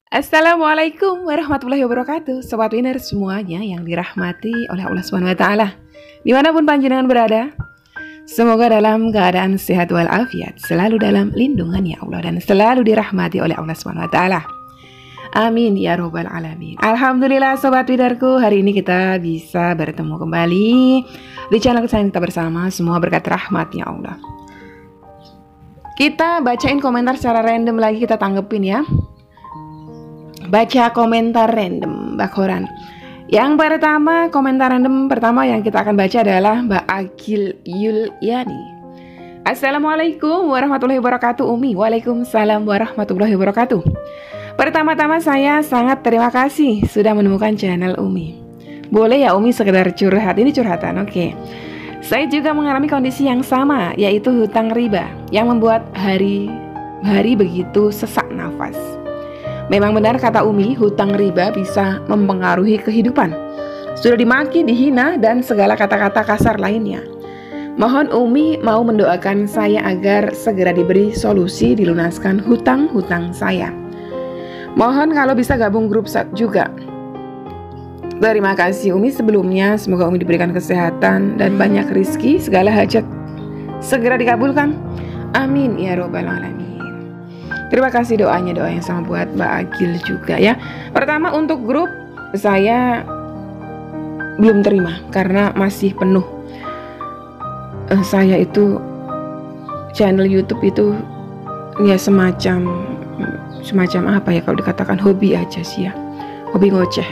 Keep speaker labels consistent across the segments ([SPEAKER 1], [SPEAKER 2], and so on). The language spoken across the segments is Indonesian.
[SPEAKER 1] Assalamualaikum warahmatullahi wabarakatuh, Sobat Winner semuanya yang dirahmati oleh Allah Subhanahu wa Ta'ala, dimanapun panjenengan berada. Semoga dalam keadaan sehat walafiat, selalu dalam lindungannya Allah, dan selalu dirahmati oleh Allah Subhanahu wa Ta'ala. Amin ya robbal alamin. Alhamdulillah Sobat Winnerku, hari ini kita bisa bertemu kembali di channel kesayangan kita bersama, semua berkat rahmatnya Allah. Kita bacain komentar secara random lagi, kita tanggepin ya. Baca komentar random Mbak Koran. Yang pertama, komentar random pertama yang kita akan baca adalah Mbak Agil Yuliani. Assalamualaikum warahmatullahi wabarakatuh Umi. Waalaikumsalam warahmatullahi wabarakatuh. Pertama-tama saya sangat terima kasih sudah menemukan channel Umi. Boleh ya Umi sekedar curhat? Ini curhatan, oke. Saya juga mengalami kondisi yang sama, yaitu hutang riba yang membuat hari-hari begitu sesak nafas. Memang benar kata Umi, hutang riba bisa mempengaruhi kehidupan. Sudah dimaki, dihina, dan segala kata-kata kasar lainnya. Mohon Umi mau mendoakan saya agar segera diberi solusi dilunaskan hutang-hutang saya. Mohon kalau bisa gabung grup chat juga. Terima kasih Umi sebelumnya, semoga Umi diberikan kesehatan dan banyak rezeki, segala hajat segera dikabulkan. Amin ya robbal alamin. Terima kasih doanya, doa yang sama buat Mbak Agil juga ya. Pertama untuk grup saya belum terima karena masih penuh. Saya itu channel YouTube itu ya semacam apa ya, kalau dikatakan hobi aja sih ya. Hobi ngoceh.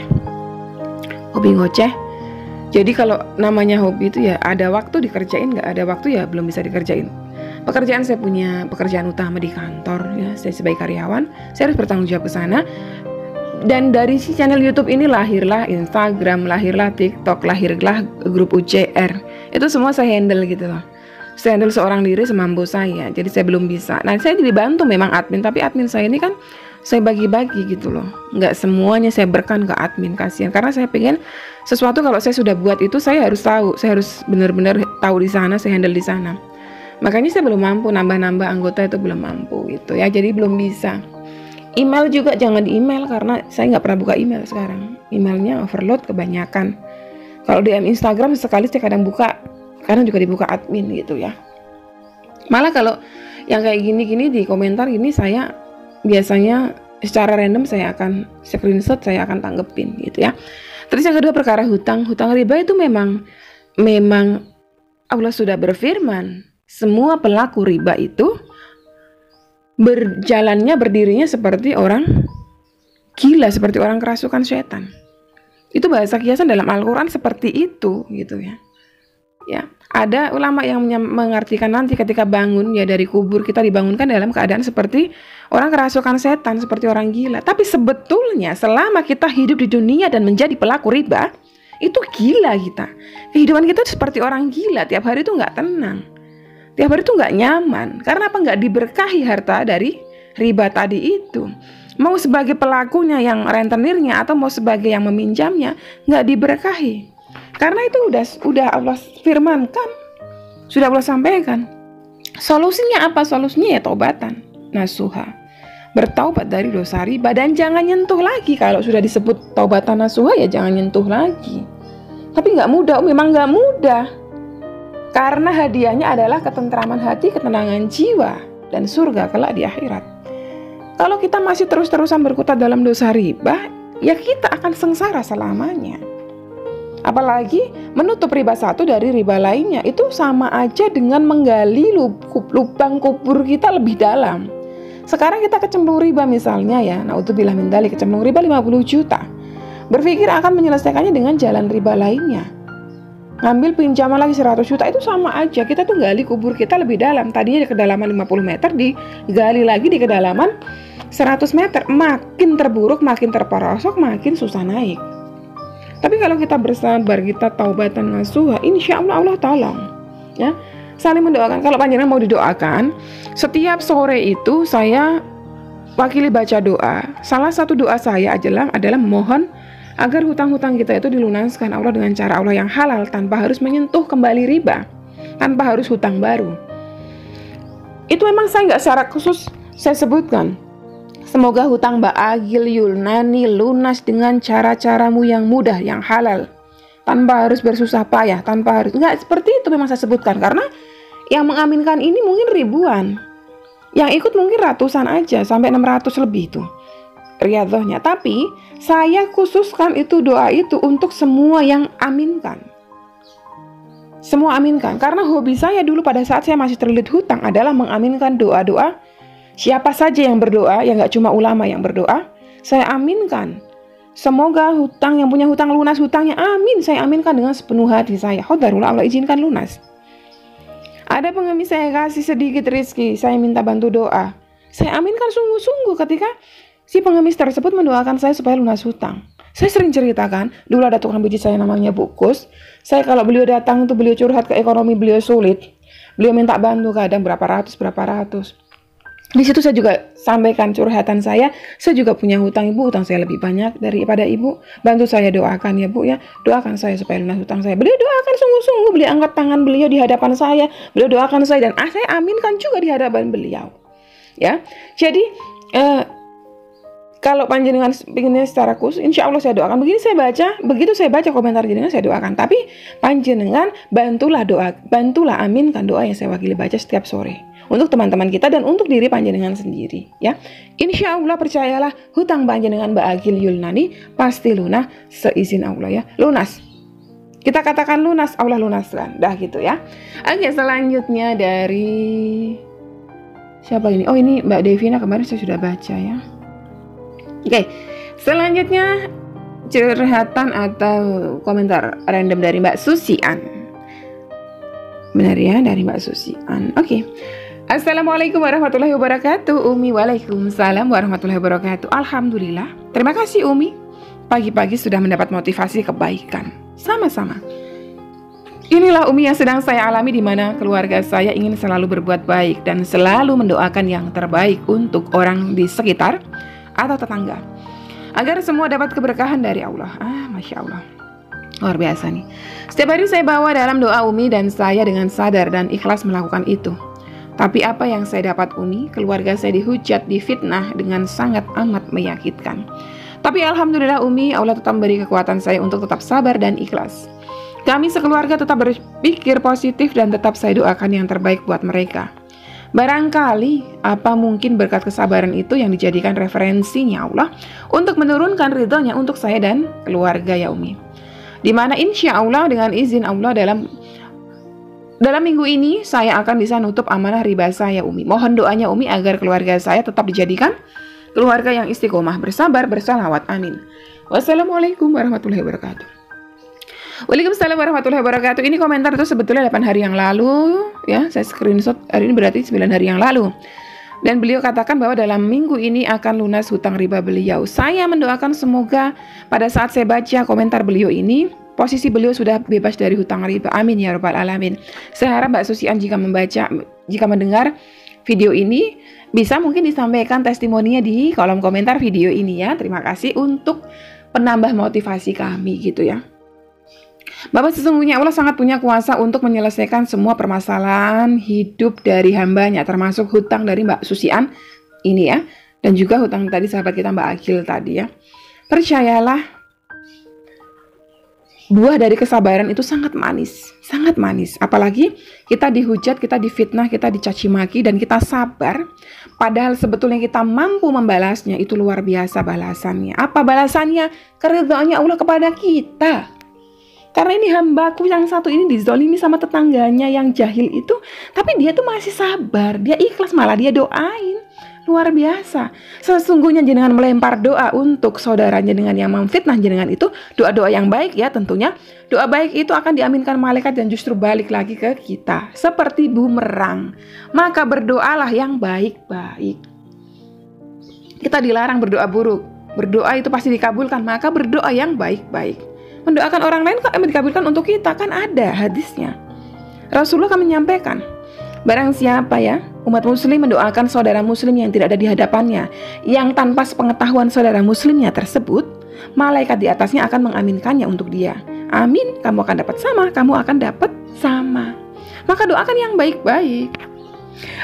[SPEAKER 1] Jadi kalau namanya hobi itu ya ada waktu dikerjain, nggak ada waktu ya belum bisa dikerjain. Pekerjaan saya punya pekerjaan utama di kantor ya, saya sebagai karyawan, saya harus bertanggung jawab ke sana. Dan dari si channel YouTube ini lahirlah Instagram, lahirlah TikTok, lahirlah grup UCR. Itu semua saya handle gitu loh. Saya handle seorang diri semampu saya. Jadi saya belum bisa. Nah, saya dibantu memang admin, tapi admin saya ini kan saya bagi-bagi gitu loh. Nggak semuanya saya berikan ke admin, kasihan. Karena saya pengen sesuatu kalau saya sudah buat itu saya harus tahu, saya harus benar-benar tahu di sana, saya handle di sana. Makanya saya belum mampu nambah-nambah anggota, itu belum mampu gitu ya, jadi belum bisa. Email juga jangan di email karena saya nggak pernah buka email sekarang. Emailnya overload kebanyakan. Kalau DM Instagram sekali saya kadang buka, kadang juga dibuka admin gitu ya. Malah kalau yang kayak gini-gini di komentar ini saya biasanya secara random saya akan screenshot, saya akan tanggepin gitu ya. Terus yang kedua perkara hutang riba itu memang Allah sudah berfirman, semua pelaku riba itu berdirinya seperti orang gila, seperti orang kerasukan setan. Itu bahasa kiasan dalam Al-Quran seperti itu gitu ya. Ya, ada ulama yang mengartikan nanti ketika bangun ya dari kubur kita dibangunkan dalam keadaan seperti orang kerasukan setan, seperti orang gila. Tapi sebetulnya selama kita hidup di dunia dan menjadi pelaku riba, itu gila kita. Kehidupan kita seperti orang gila, tiap hari itu nggak tenang. Tiap hari itu nggak nyaman. Karena apa? Nggak diberkahi harta dari riba tadi itu. Mau sebagai pelakunya yang rentenirnya atau mau sebagai yang meminjamnya, nggak diberkahi. Karena itu udah Allah firmankan, sudah Allah sampaikan. Solusinya apa? Solusinya ya taubatan nasuha. Bertaubat dari dosa riba dan jangan nyentuh lagi. Kalau sudah disebut taubatan nasuha ya jangan nyentuh lagi. Tapi nggak mudah, memang nggak mudah. Karena hadiahnya adalah ketentraman hati, ketenangan jiwa, dan surga kelak di akhirat. Kalau kita masih terus-terusan berkutat dalam dosa riba, ya kita akan sengsara selamanya. Apalagi menutup riba satu dari riba lainnya, itu sama aja dengan menggali lubang kubur kita lebih dalam. Sekarang kita kecemplung riba misalnya ya, naudzubillah min dzalik, kecemplung riba 50 juta. Berpikir akan menyelesaikannya dengan jalan riba lainnya. Ngambil pinjaman lagi 100 juta, itu sama aja. Kita tuh gali kubur kita lebih dalam. Tadinya di kedalaman 50 meter, digali lagi di kedalaman 100 meter. Makin terburuk, makin terperosok, makin susah naik. Tapi kalau kita bersabar, kita taubatan nasuha, insya Allah Allah tolong ya. Saling mendoakan. Kalau panjenengan mau didoakan, setiap sore itu saya wakili baca doa. Salah satu doa saya adalah mohon agar hutang-hutang kita itu dilunaskan Allah dengan cara Allah yang halal, tanpa harus menyentuh kembali riba, tanpa harus hutang baru. Itu memang saya nggak secara khusus saya sebutkan. Semoga hutang Mbak Agil Yulnani lunas dengan cara-caramu yang mudah, yang halal, tanpa harus bersusah payah, tanpa harus, enggak seperti itu memang saya sebutkan, karena yang mengaminkan ini mungkin ribuan, yang ikut mungkin ratusan aja, sampai 600 lebih itu riyadhahnya. Tapi saya khususkan itu doa itu untuk semua yang aminkan. Semua aminkan, karena hobi saya dulu pada saat saya masih terlilit hutang adalah mengaminkan doa-doa siapa saja yang berdoa, yang gak cuma ulama yang berdoa, saya aminkan. Semoga hutang yang punya hutang lunas hutangnya, amin, saya aminkan dengan sepenuh hati saya. Qadarullah, Allah izinkan lunas. Ada pengemis saya kasih sedikit rezeki, saya minta bantu doa, saya aminkan sungguh-sungguh ketika si pengemis tersebut mendoakan saya supaya lunas hutang. Saya sering ceritakan, dulu ada tukang pijit saya namanya Bu Kus. Saya kalau beliau datang itu beliau curhat ke ekonomi beliau sulit, beliau minta bantu kadang berapa ratus. Di situ saya juga sampaikan curhatan saya juga punya hutang Ibu, hutang saya lebih banyak daripada Ibu. Bantu saya doakan ya Bu ya, doakan saya supaya lunas hutang saya. Beliau doakan sungguh-sungguh, beliau angkat tangan beliau di hadapan saya, beliau doakan saya dan saya aminkan juga di hadapan beliau. Ya, jadi kalau panjenengan pinginnya secara khusus, insya Allah saya doakan. Begitu saya baca komentar jenengan, saya doakan. Tapi panjenengan bantulah aminkan doa yang saya wakili baca setiap sore untuk teman-teman kita dan untuk diri panjenengan sendiri. Ya, insya Allah percayalah hutang panjenengan Mbak Agil Yulnani pasti lunas seizin Allah ya, lunas. Kita katakan lunas, Allah lunaskan. Dah gitu ya. Oke, selanjutnya dari siapa ini? Oh ini Mbak Devina, kemarin saya sudah baca ya. Oke, selanjutnya curhatan atau komentar random dari Mbak Susian. Benar ya, dari Mbak Susian. Oke. Assalamualaikum warahmatullahi wabarakatuh. Umi, waalaikumsalam warahmatullahi wabarakatuh. Alhamdulillah. Terima kasih Umi. Pagi-pagi sudah mendapat motivasi kebaikan. Sama-sama. Inilah Umi yang sedang saya alami, di mana keluarga saya ingin selalu berbuat baik dan selalu mendoakan yang terbaik untuk orang di sekitar atau tetangga, agar semua dapat keberkahan dari Allah. Masya Allah, luar biasa nih. Setiap hari saya bawa dalam doa Umi dan saya dengan sadar dan ikhlas melakukan itu. Tapi apa yang saya dapat Umi, keluarga saya dihujat, difitnah dengan sangat amat menyakitkan. Tapi Alhamdulillah Umi, Allah tetap memberi kekuatan saya untuk tetap sabar dan ikhlas. Kami sekeluarga tetap berpikir positif dan tetap saya doakan yang terbaik buat mereka. Barangkali apa mungkin berkat kesabaran itu yang dijadikan referensinya Allah untuk menurunkan ridhonya untuk saya dan keluarga ya Umi. Dimana insya Allah dengan izin Allah dalam minggu ini saya akan bisa nutup amanah riba saya Umi. Mohon doanya Umi agar keluarga saya tetap dijadikan keluarga yang istiqomah, bersabar, bersalawat. Amin. Wassalamualaikum warahmatullahi wabarakatuh. Waalaikumsalam warahmatullahi wabarakatuh. Ini komentar itu sebetulnya 8 hari yang lalu ya, saya screenshot hari ini, berarti 9 hari yang lalu. Dan beliau katakan bahwa dalam minggu ini akan lunas hutang riba beliau. Saya mendoakan semoga pada saat saya baca komentar beliau ini, posisi beliau sudah bebas dari hutang riba. Amin ya rabbal alamin. Saya harap Mbak Susian jika mendengar video ini bisa mungkin disampaikan testimoninya di kolom komentar video ini ya. Terima kasih untuk penambah motivasi kami gitu ya. Bapak, sesungguhnya Allah sangat punya kuasa untuk menyelesaikan semua permasalahan hidup dari hambanya, termasuk hutang dari Mbak Susian ini ya, dan juga hutang tadi sahabat kita Mbak Agil tadi ya. Percayalah, buah dari kesabaran itu sangat manis, sangat manis. Apalagi kita dihujat, kita difitnah, kita dicaci maki, dan kita sabar. Padahal sebetulnya kita mampu membalasnya, itu luar biasa balasannya. Apa balasannya? Keridhaannya Allah kepada kita. Karena ini hambaku yang satu ini dizolimi sama tetangganya yang jahil itu, tapi dia tuh masih sabar, dia ikhlas, malah dia doain. Luar biasa. Sesungguhnya jenengan melempar doa untuk saudaranya dengan yang memfitnah jenengan itu, doa-doa yang baik ya tentunya. Doa baik itu akan diaminkan malaikat dan justru balik lagi ke kita seperti bumerang. Maka berdoalah yang baik-baik. Kita dilarang berdoa buruk. Berdoa itu pasti dikabulkan, maka berdoa yang baik-baik. Mendoakan orang lain kok dikabulkan untuk kita, kan ada hadisnya. Rasulullah kan menyampaikan, barang siapa ya umat muslim mendoakan saudara muslim yang tidak ada di hadapannya, yang tanpa sepengetahuan saudara muslimnya tersebut, malaikat di atasnya akan mengaminkannya untuk dia. Amin, kamu akan dapat sama, kamu akan dapat sama. Maka doakan yang baik-baik.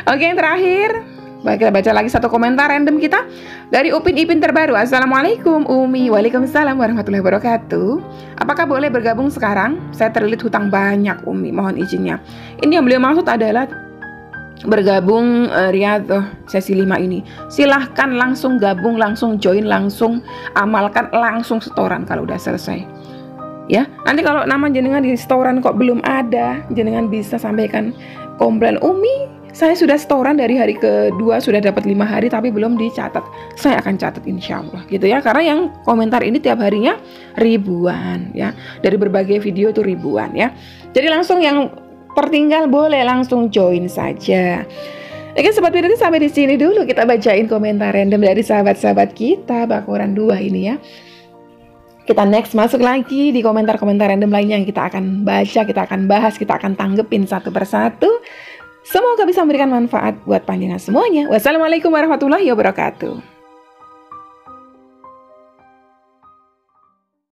[SPEAKER 1] Oke, yang terakhir Baik, kita baca lagi satu komentar random kita dari Upin Ipin terbaru. Assalamualaikum Umi. Waalaikumsalam warahmatullahi wabarakatuh. Apakah boleh bergabung sekarang? Saya terlilit hutang banyak Umi, mohon izinnya. Ini yang beliau maksud adalah bergabung Riyadhah sesi 5 ini. Silahkan langsung gabung, langsung join, langsung amalkan, langsung setoran kalau udah selesai. Ya, nanti kalau nama jenengan di setoran kok belum ada, jenengan bisa sampaikan komplain, Umi, saya sudah setoran dari hari kedua, sudah dapat 5 hari tapi belum dicatat. Saya akan catat insya Allah gitu ya. Karena yang komentar ini tiap harinya ribuan ya. Dari berbagai video itu ribuan ya. Jadi langsung yang tertinggal boleh langsung join saja. Oke sobat video sampai di sini dulu kita bacain komentar random dari sahabat-sahabat kita Bakoran 2 ini ya. Kita next masuk lagi di komentar-komentar random lainnya yang kita akan baca, kita akan bahas, kita akan tanggepin satu persatu. Semoga bisa memberikan manfaat buat panjenengan semuanya. Wassalamualaikum warahmatullahi wabarakatuh.